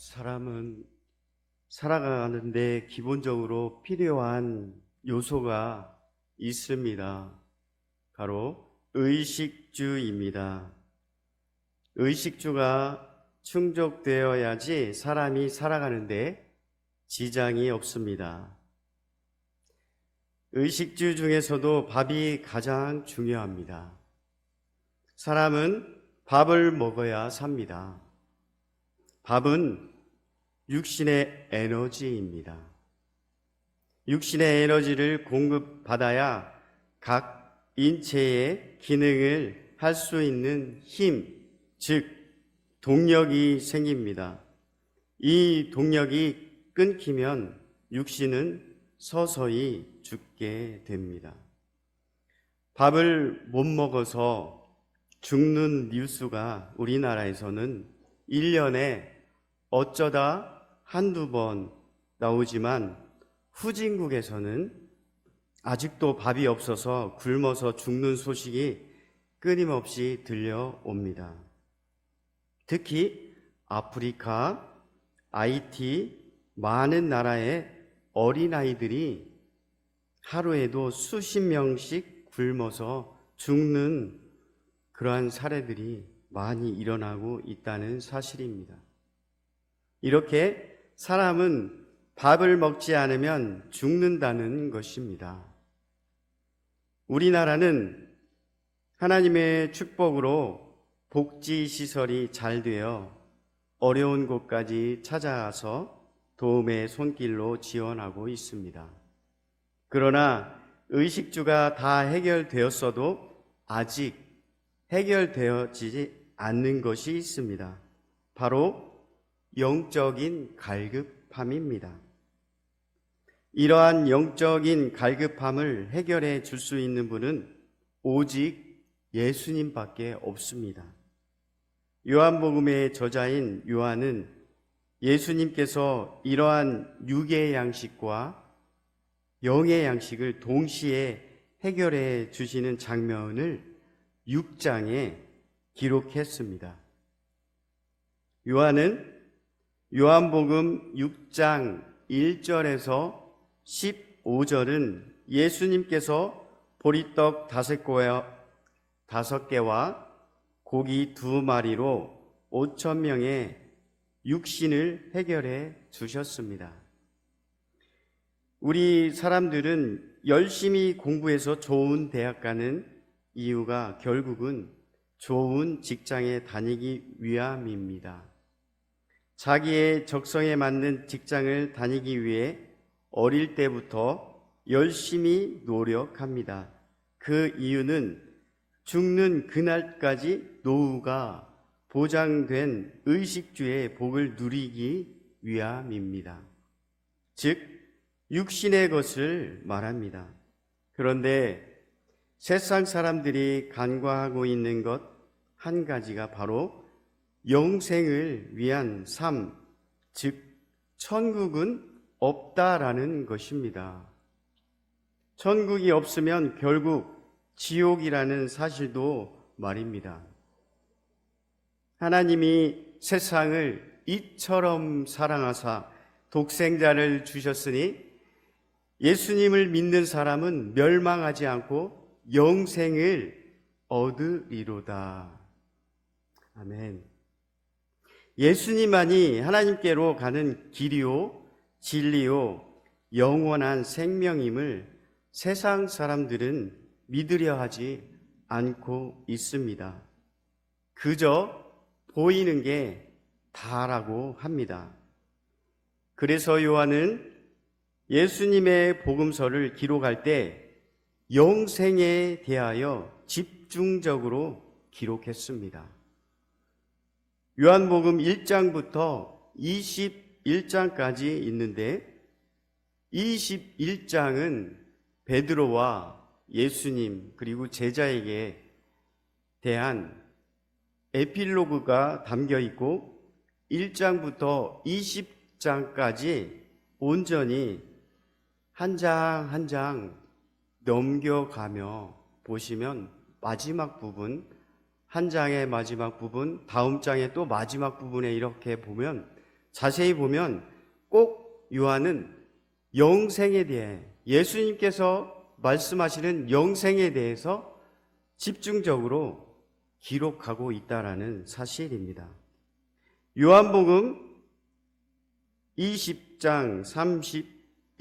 사람은 살아가는데 기본적으로 필요한 요소가 있습니다. 바로 의식주입니다. 의식주가 충족되어야지 사람이 살아가는데 지장이 없습니다. 의식주 중에서도 밥이 가장 중요합니다. 사람은 밥을 먹어야 삽니다. 밥은 육신의 에너지입니다. 육신의 에너지를 공급받아야 각 인체의 기능을 할 수 있는 힘, 즉 동력이 생깁니다. 이 동력이 끊기면 육신은 서서히 죽게 됩니다. 밥을 못 먹어서 죽는 뉴스가 우리나라에서는 1년에 어쩌다 한두 번 나오지만 후진국에서는 아직도 밥이 없어서 굶어서 죽는 소식이 끊임없이 들려옵니다. 특히 아프리카, IT, 많은 나라의 어린아이들이 하루에도 수십 명씩 굶어서 죽는 그러한 사례들이 많이 일어나고 있다는 사실입니다. 이렇게 사람은 밥을 먹지 않으면 죽는다는 것입니다. 우리나라는 하나님의 축복으로 복지시설이 잘 되어 어려운 곳까지 찾아가서 도움의 손길로 지원하고 있습니다. 그러나 의식주가 다 해결되었어도 아직 해결되어지지 않는 것이 있습니다. 바로 영적인 갈급함입니다. 이러한 영적인 갈급함을 해결해 줄 수 있는 분은 오직 예수님밖에 없습니다. 요한복음의 저자인 요한은 예수님께서 이러한 육의 양식과 영의 양식을 동시에 해결해 주시는 장면을 6장에 기록했습니다. 요한은 요한복음 6장 1절에서 15절은 예수님께서 보리떡 5개와 고기 2마리로 5,000명의 육신을 해결해 주셨습니다. 우리 사람들은 열심히 공부해서 좋은 대학 가는 이유가 결국은 좋은 직장에 다니기 위함입니다. 자기의 적성에 맞는 직장을 다니기 위해 어릴 때부터 열심히 노력합니다. 그 이유는 죽는 그날까지 노후가 보장된 의식주의 복을 누리기 위함입니다. 즉 육신의 것을 말합니다. 그런데 세상 사람들이 간과하고 있는 것 한 가지가 바로 영생을 위한 삶, 즉 천국은 없다라는 것입니다. 천국이 없으면 결국 지옥이라는 사실도 말입니다. 하나님이 세상을 이처럼 사랑하사 독생자를 주셨으니 예수님을 믿는 사람은 멸망하지 않고 영생을 얻으리로다. 아멘. 예수님만이 하나님께로 가는 길이요, 진리요, 영원한 생명임을 세상 사람들은 믿으려 하지 않고 있습니다. 그저 보이는 게 다라고 합니다. 그래서 요한은 예수님의 복음서를 기록할 때 영생에 대하여 집중적으로 기록했습니다. 요한복음 1장부터 21장까지 있는데 21장은 베드로와 예수님 그리고 제자에게 대한 에필로그가 담겨 있고 1장부터 20장까지 온전히 한 장 한 장 넘겨가며 보시면 마지막 부분, 한 장의 마지막 부분, 다음 장의 또 마지막 부분에 이렇게 보면 자세히 보면 꼭 요한은 영생에 대해, 예수님께서 말씀하시는 영생에 대해서 집중적으로 기록하고 있다라는 사실입니다. 요한복음 20장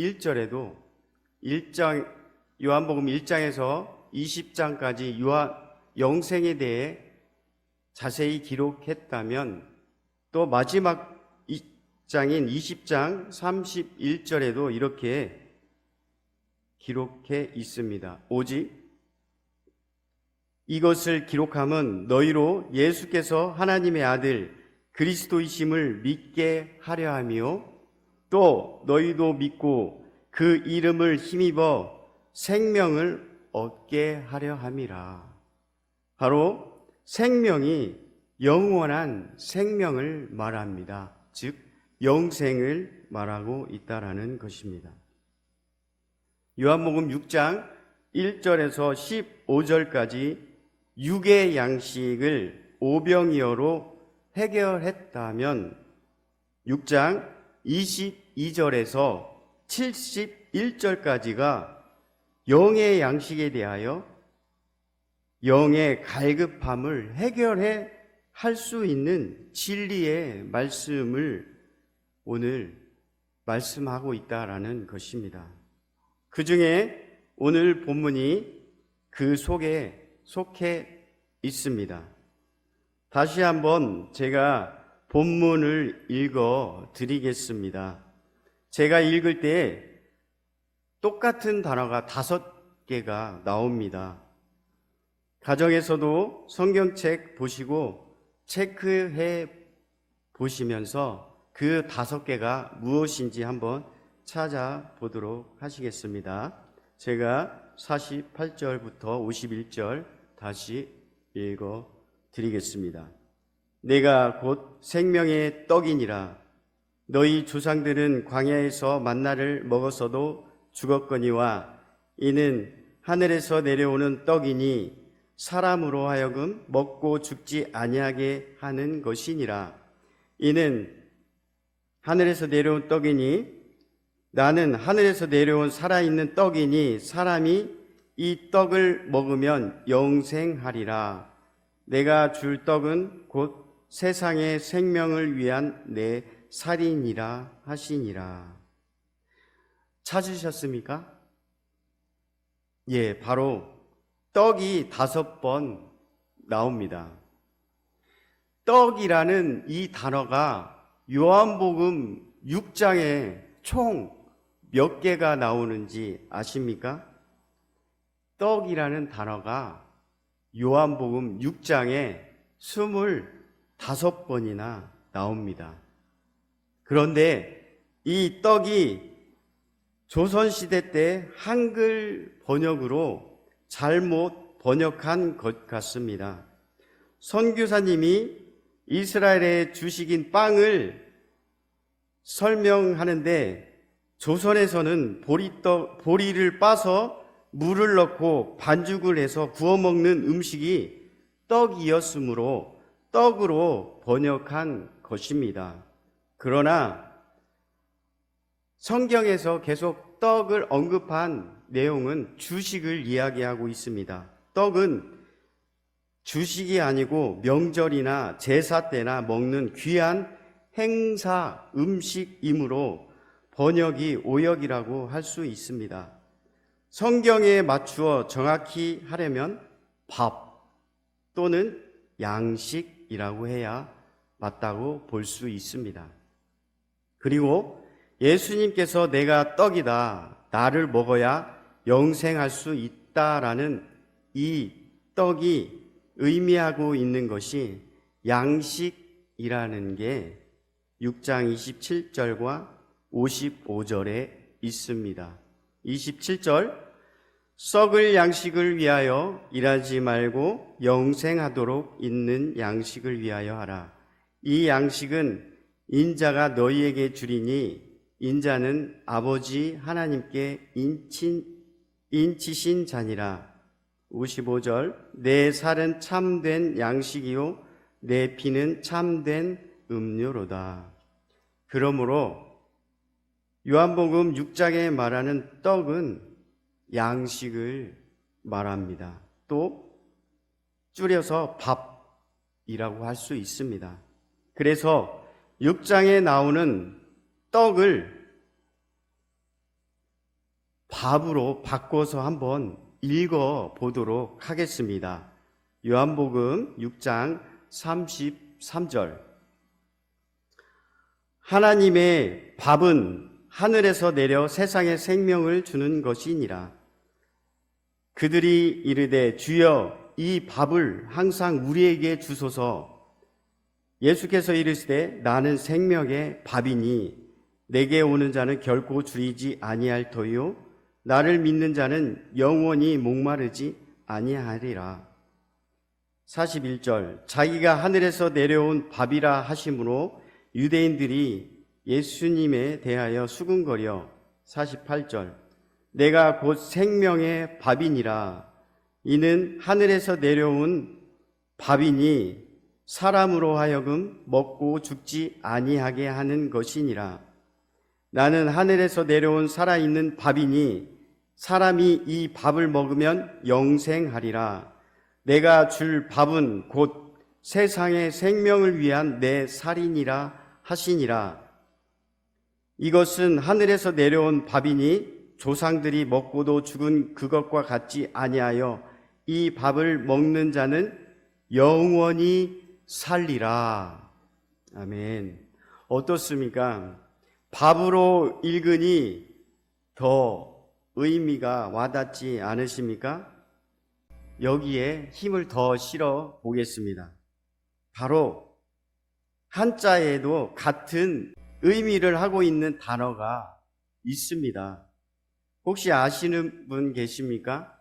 31절에도 요한복음 1장에서 20장까지 영생에 대해 자세히 기록했다면, 또 마지막 장인 20장 31절에도 이렇게 기록해 있습니다. 오직 이것을 기록함은 너희로 예수께서 하나님의 아들 그리스도이심을 믿게 하려 하며, 또 너희도 믿고 그 이름을 힘입어 생명을 얻게 하려 함이라. 바로 생명이 영원한 생명을 말합니다. 즉 영생을 말하고 있다라는 것입니다. 요한복음 6장 1절에서 15절까지 육의 양식을 오병이어로 해결했다면, 6장 22절에서 71절까지가 영의 양식에 대하여 영의 갈급함을 해결해 할 수 있는 진리의 말씀을 오늘 말씀하고 있다라는 것입니다. 그 중에 오늘 본문이 그 속에 속해 있습니다. 다시 한번 제가 본문을 읽어 드리겠습니다. 제가 읽을 때 똑같은 단어가 5개가 나옵니다. 가정에서도 성경책 보시고 체크해 보시면서 그 5개가 무엇인지 한번 찾아보도록 하시겠습니다. 제가 48절부터 51절 다시 읽어 드리겠습니다. 내가 곧 생명의 떡이니라. 너희 조상들은 광야에서 만나를 먹었어도 죽었거니와 이는 하늘에서 내려오는 떡이니 사람으로 하여금 먹고 죽지 아니하게 하는 것이니라. 이는 하늘에서 내려온 떡이니 나는 하늘에서 내려온 살아있는 떡이니 사람이 이 떡을 먹으면 영생하리라. 내가 줄 떡은 곧 세상의 생명을 위한 내 살이니라 하시니라. 찾으셨습니까? 예, 바로 떡이 5번 나옵니다. 떡이라는 이 단어가 요한복음 6장에 총 몇 개가 나오는지 아십니까? 떡이라는 단어가 요한복음 6장에 25번이나 나옵니다. 그런데 이 떡이 조선시대 때 한글 번역으로 잘못 번역한 것 같습니다. 선교사님이 이스라엘의 주식인 빵을 설명하는데 조선에서는 보리를 빻아서 물을 넣고 반죽을 해서 구워 먹는 음식이 떡이었으므로 떡으로 번역한 것입니다. 그러나 성경에서 계속 떡을 언급한 내용은 주식을 이야기하고 있습니다. 떡은 주식이 아니고 명절이나 제사 때나 먹는 귀한 행사 음식이므로 번역이 오역이라고 할 수 있습니다. 성경에 맞추어 정확히 하려면 밥 또는 양식이라고 해야 맞다고 볼 수 있습니다. 그리고 예수님께서 내가 떡이다, 나를 먹어야 영생할 수 있다라는 이 떡이 의미하고 있는 것이 양식이라는 게 6장 27절과 55절에 있습니다. 27절, 썩을 양식을 위하여 일하지 말고 영생하도록 있는 양식을 위하여 하라. 이 양식은 인자가 너희에게 주리니 인자는 아버지 하나님께 인치신 자니라. 55절, 내 살은 참된 양식이요 내 피는 참된 음료로다. 그러므로 요한복음 6장에 말하는 떡은 양식을 말합니다. 또 줄여서 밥이라고 할 수 있습니다. 그래서 6장에 나오는 떡을 밥으로 바꿔서 한번 읽어 보도록 하겠습니다. 요한복음 6장 33절. 하나님의 밥은 하늘에서 내려 세상에 생명을 주는 것이니라. 그들이 이르되 주여 이 밥을 항상 우리에게 주소서. 예수께서 이르시되 나는 생명의 밥이니 내게 오는 자는 결코 줄이지 아니할 터요 나를 믿는 자는 영원히 목마르지 아니하리라. 41절. 자기가 하늘에서 내려온 밥이라 하심으로 유대인들이 예수님에 대하여 수군거려. 48절. 내가 곧 생명의 밥이니라. 이는 하늘에서 내려온 밥이니 사람으로 하여금 먹고 죽지 아니하게 하는 것이니라. 나는 하늘에서 내려온 살아있는 밥이니 사람이 이 밥을 먹으면 영생하리라. 내가 줄 밥은 곧 세상의 생명을 위한 내 살이니라 하시니라. 이것은 하늘에서 내려온 밥이니 조상들이 먹고도 죽은 그것과 같지 아니하여 이 밥을 먹는 자는 영원히 살리라. 아멘. 어떻습니까? 밥으로 읽으니 더 의미가 와닿지 않으십니까? 여기에 힘을 더 실어 보겠습니다. 바로 한자에도 같은 의미를 하고 있는 단어가 있습니다. 혹시 아시는 분 계십니까?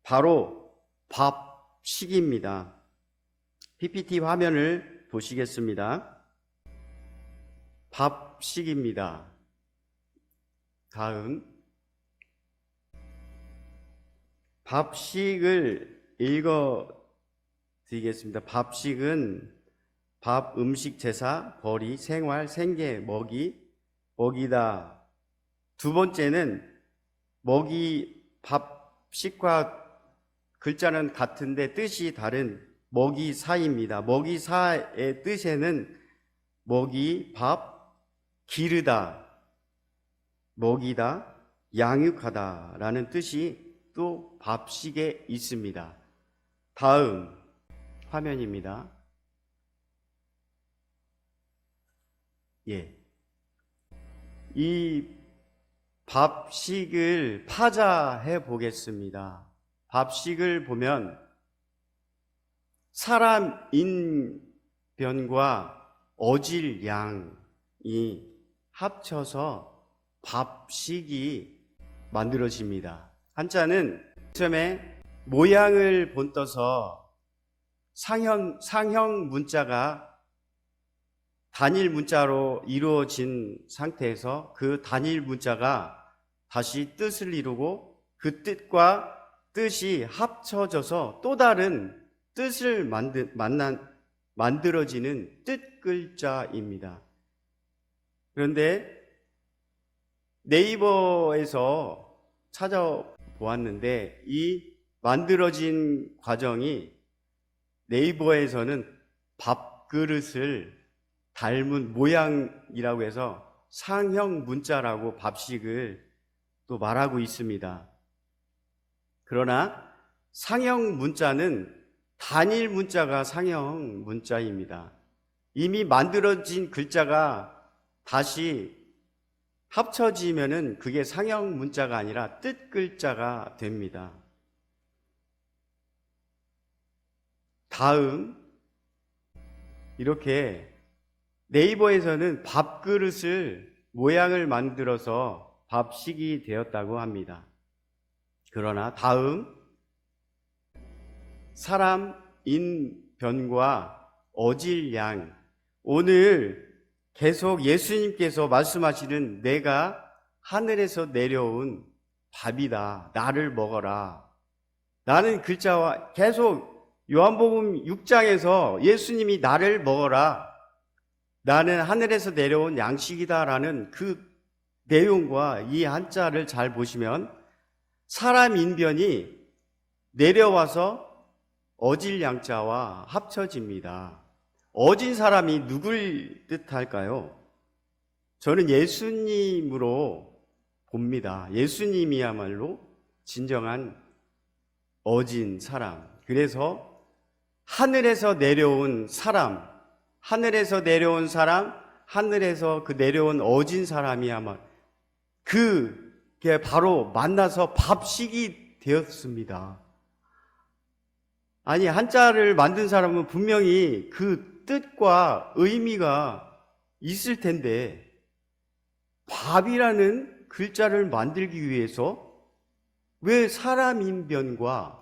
바로 밥식입니다. PPT 화면을 보시겠습니다. 밥식입니다. 다음 밥식을 읽어 드리겠습니다. 밥식은 밥, 음식, 제사, 벌이, 생활, 생계, 먹이다. 두 번째는 먹이, 밥식과 글자는 같은데 뜻이 다른 먹이사입니다. 먹이사의 뜻에는 먹이, 밥, 기르다, 먹이다, 양육하다 라는 뜻이 또 밥식에 있습니다. 다음 화면입니다. 이 밥식을 파자해 보겠습니다. 밥식을 보면 사람 인변과 어질 양이 합쳐서 밥식이 만들어집니다. 한자는 처음에 모양을 본떠서 상형 문자가 단일 문자로 이루어진 상태에서 그 단일 문자가 다시 뜻을 이루고 그 뜻과 뜻이 합쳐져서 또 다른 뜻을 만들어지는 뜻글자입니다. 그런데 네이버에서 찾아보았는데 이 만들어진 과정이 네이버에서는 밥그릇을 닮은 모양이라고 해서 상형 문자라고 밥식을 또 말하고 있습니다. 그러나 상형 문자는 단일 문자가 상형 문자입니다. 이미 만들어진 글자가 다시 합쳐지면은 그게 상형 문자가 아니라 뜻 글자가 됩니다. 다음, 이렇게 네이버에서는 밥그릇을 모양을 만들어서 밥식이 되었다고 합니다. 그러나 다음, 사람 인변과 어질 양, 오늘 계속 예수님께서 말씀하시는 내가 하늘에서 내려온 밥이다. 나를 먹어라. 나는 글자와 계속 요한복음 6장에서 예수님이 나를 먹어라. 나는 하늘에서 내려온 양식이다라는 그 내용과 이 한자를 잘 보시면 사람 인변이 내려와서 어질 양자와 합쳐집니다. 어진 사람이 누굴 뜻할까요? 저는 예수님으로 봅니다. 예수님이야말로 진정한 어진 사람. 그래서 하늘에서 내려온 사람, 하늘에서 내려온 사람, 하늘에서 그 내려온 어진 사람이야말로 그게 바로 만나서 밥식이 되었습니다. 아니, 한자를 만든 사람은 분명히 그 뜻과 의미가 있을 텐데 밥이라는 글자를 만들기 위해서 왜 사람 인변과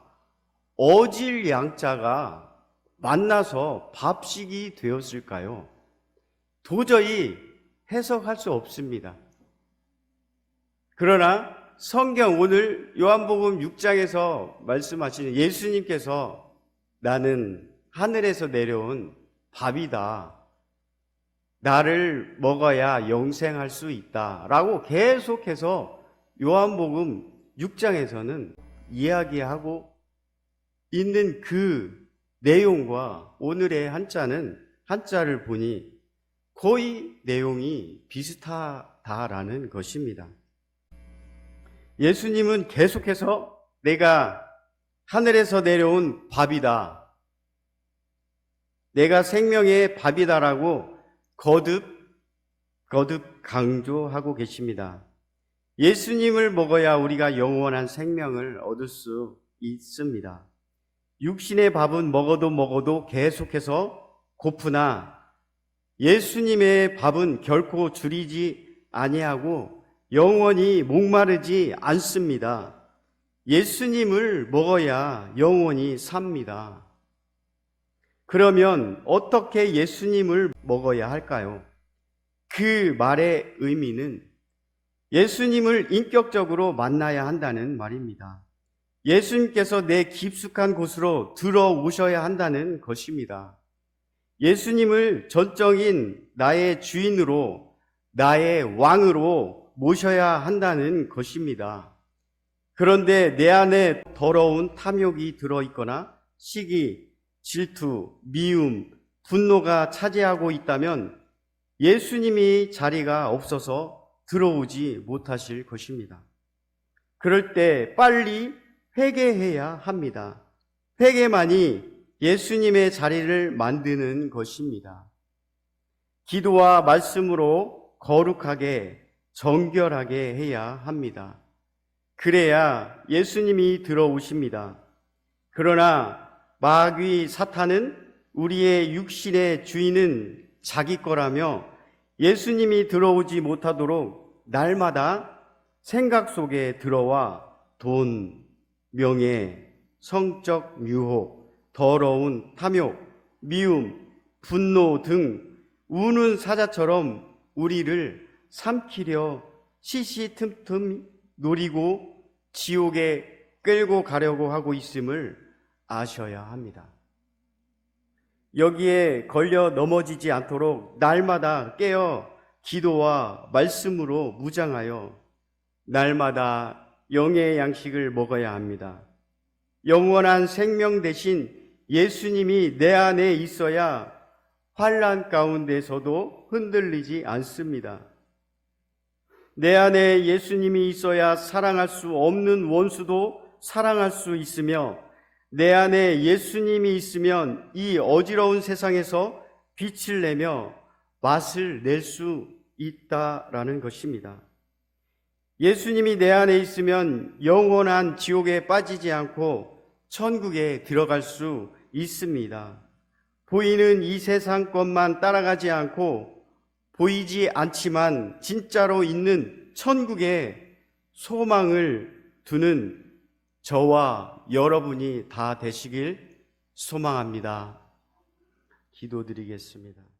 어질 양자가 만나서 밥식이 되었을까요? 도저히 해석할 수 없습니다. 그러나 성경 오늘 요한복음 6장에서 말씀하시는 예수님께서 나는 하늘에서 내려온 밥이다. 나를 먹어야 영생할 수 있다. 라고 계속해서 요한복음 6장에서는 이야기하고 있는 그 내용과 오늘의 한자를 보니 거의 내용이 비슷하다라는 것입니다. 예수님은 계속해서 내가 하늘에서 내려온 밥이다. 내가 생명의 밥이다라고 거듭 강조하고 계십니다. 예수님을 먹어야 우리가 영원한 생명을 얻을 수 있습니다. 육신의 밥은 먹어도 계속해서 고프나 예수님의 밥은 결코 줄이지 아니하고 영원히 목마르지 않습니다. 예수님을 먹어야 영원히 삽니다. 그러면 어떻게 예수님을 먹어야 할까요? 그 말의 의미는 예수님을 인격적으로 만나야 한다는 말입니다. 예수님께서 내 깊숙한 곳으로 들어오셔야 한다는 것입니다. 예수님을 전적인 나의 주인으로, 나의 왕으로 모셔야 한다는 것입니다. 그런데 내 안에 더러운 탐욕이 들어있거나 시기, 질투, 미움, 분노가 차지하고 있다면 예수님이 자리가 없어서 들어오지 못하실 것입니다. 그럴 때 빨리 회개해야 합니다. 회개만이 예수님의 자리를 만드는 것입니다. 기도와 말씀으로 거룩하게 정결하게 해야 합니다. 그래야 예수님이 들어오십니다. 그러나 마귀 사탄은 우리의 육신의 주인은 자기 거라며 예수님이 들어오지 못하도록 날마다 생각 속에 들어와 돈, 명예, 성적 유혹, 더러운 탐욕, 미움, 분노 등 우는 사자처럼 우리를 삼키려 시시틈틈 노리고 지옥에 끌고 가려고 하고 있음을 아셔야 합니다. 여기에 걸려 넘어지지 않도록 날마다 깨어 기도와 말씀으로 무장하여 날마다 영의 양식을 먹어야 합니다. 영원한 생명 대신 예수님이 내 안에 있어야 환난 가운데서도 흔들리지 않습니다. 내 안에 예수님이 있어야 사랑할 수 없는 원수도 사랑할 수 있으며 내 안에 예수님이 있으면 이 어지러운 세상에서 빛을 내며 맛을 낼 수 있다라는 것입니다. 예수님이 내 안에 있으면 영원한 지옥에 빠지지 않고 천국에 들어갈 수 있습니다. 보이는 이 세상 것만 따라가지 않고 보이지 않지만 진짜로 있는 천국에 소망을 두는 저와 여러분이 다 되시길 소망합니다. 기도드리겠습니다.